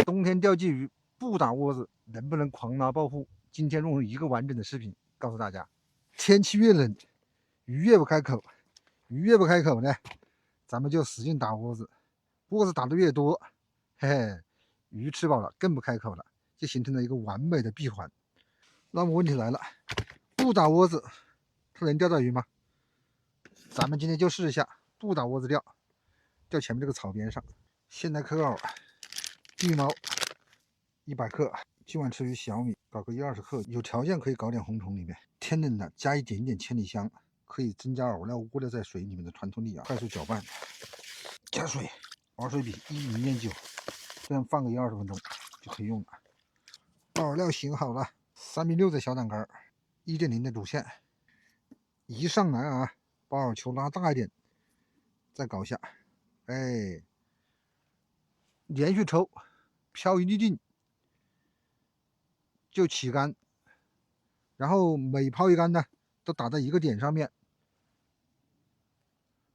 冬天钓鲫鱼不打窝子，能不能狂拉暴富？今天用一个完整的视频告诉大家。天气越冷，鱼越不开口，鱼越不开口呢，咱们就使劲打窝子，窝子打得越多，嘿嘿，鱼吃饱了更不开口了，就形成了一个完美的闭环。那么问题来了，不打窝子，它能钓到鱼吗？咱们今天就试一下，不打窝子钓，钓前面这个草边上。现代科饵，地猫100克，今晚吃鱼小米，搞个120克，有条件可以搞点红虫里面。天冷了，加一点点千里香，可以增加饵料窝在水里面的穿透力啊。快速搅拌，加水，饵水比1:0.9，这样放个20分钟就可以用了。饵料醒好了，3.6米的小胆杆，1.0的主线。一上来啊，把饵球拉大一点，再搞一下，哎，连续抽，漂移立定就起竿，然后每抛一竿呢，都打在一个点上面，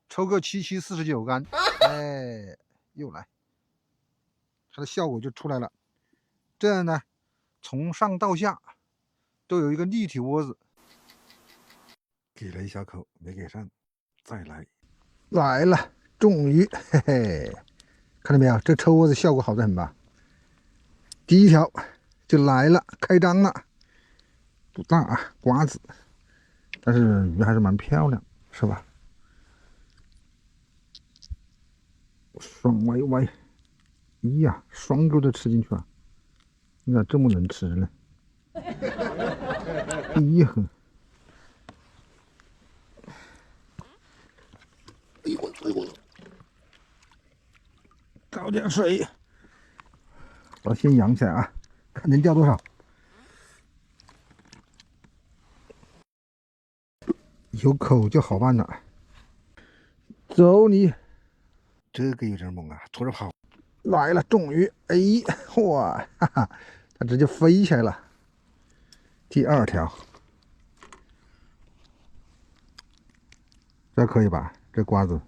抽个7、7、49竿，哎，又来，它的效果就出来了。这样呢，从上到下都有一个立体窝子。给了一小口，没给上，再来，来了，终于，嘿嘿，看到没有？这抽窝子效果好得很吧？第一条就来了，开张了，不大啊，瓜子，但是鱼还是蛮漂亮，是吧？双歪歪，咦呀，双钩都吃进去了，你咋这么能吃呢？咦呀！哎呦哎呦！倒点水，我先扬起来啊，看能钓多少。有口就好办了。走你！这个有点猛啊，拖着跑。来了，终于，哎，哇，哈哈，它直接飞起来了。第2条，这可以吧？这瓜子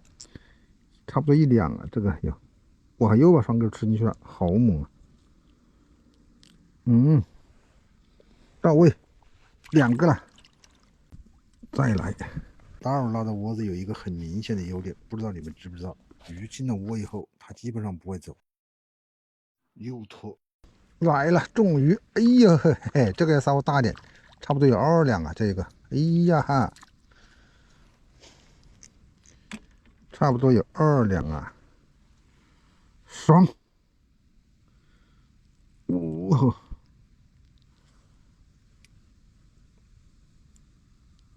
差不多1两啊，这个有。哇，又把双钩吃进去了，好猛啊！嗯，到位，2个了。再来，大饵拉的窝子有一个很明显的优点，不知道你们知不知道？鱼进了窝以后，它基本上不会走。又拖，来了，终于，哎呀，嘿嘿，这个要稍微大点，差不多有2两啊，这个，哎呀哈，差不多有2两啊，爽，哦，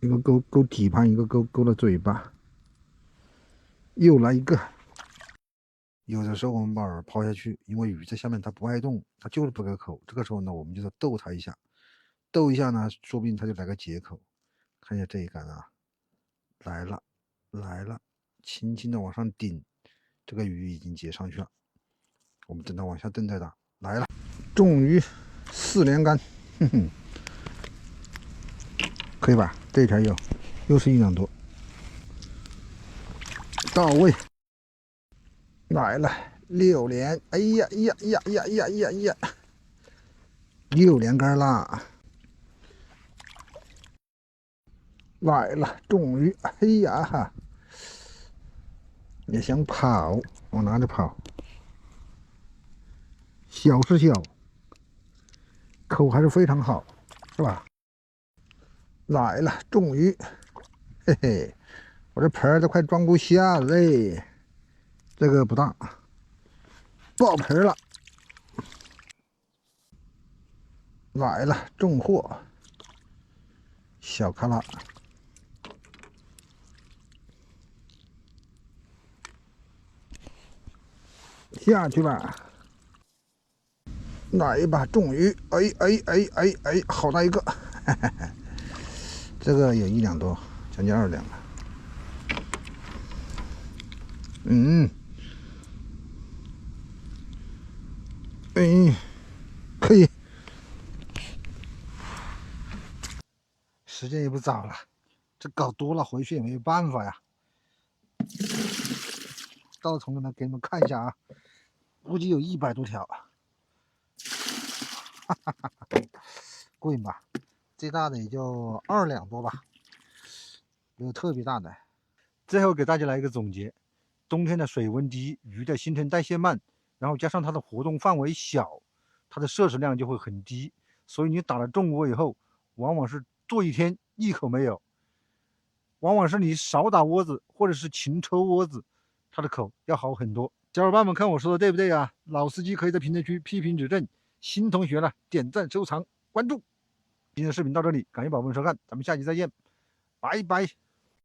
一个勾底盘，一个勾了嘴巴，又来一个。有的时候我们把饵抛下去，因为鱼在下面它不爱动，它就是不开口。这个时候呢，我们就是逗它一下，逗一下呢，说不定它就来个解口。看一下这一竿啊，来了，来了，轻轻的往上顶，这个鱼已经结上去了。我们等它往下蹬再打。来了，终于4连竿，哼哼，可以吧？这条又是1两多，到位。来了6连，哎呀呀呀呀呀呀呀！6连竿啦！来了，终于，哎呀，也想跑，我拿着跑，小是小，口还是非常好，是吧？来了，终于，嘿嘿，我这盆儿都快装不下了嘞，这个不大，爆盆了。来了，重货，小卡拉，下去吧。来吧，终于，哎，好大一个，这个有1两多，将近2两了。嗯，哎，可以。时间也不早了，这搞多了回去也没有办法呀。到了同志们给你们看一下啊，估计有100多条，过瘾吧？最大的也就2两多吧，没有特别大的。最后给大家来一个总结：冬天的水温低，鱼的新陈代谢慢，然后加上它的活动范围小，它的摄食量就会很低，所以你打了重窝以后，往往是做一天一口没有，往往是你少打窝子或者是勤抽窝子，它的口要好很多。小伙伴们看我说的对不对啊？老司机可以在评论区批评指正，新同学呢点赞收藏关注。今天的视频到这里，感谢宝宝们收看，咱们下期再见，拜拜。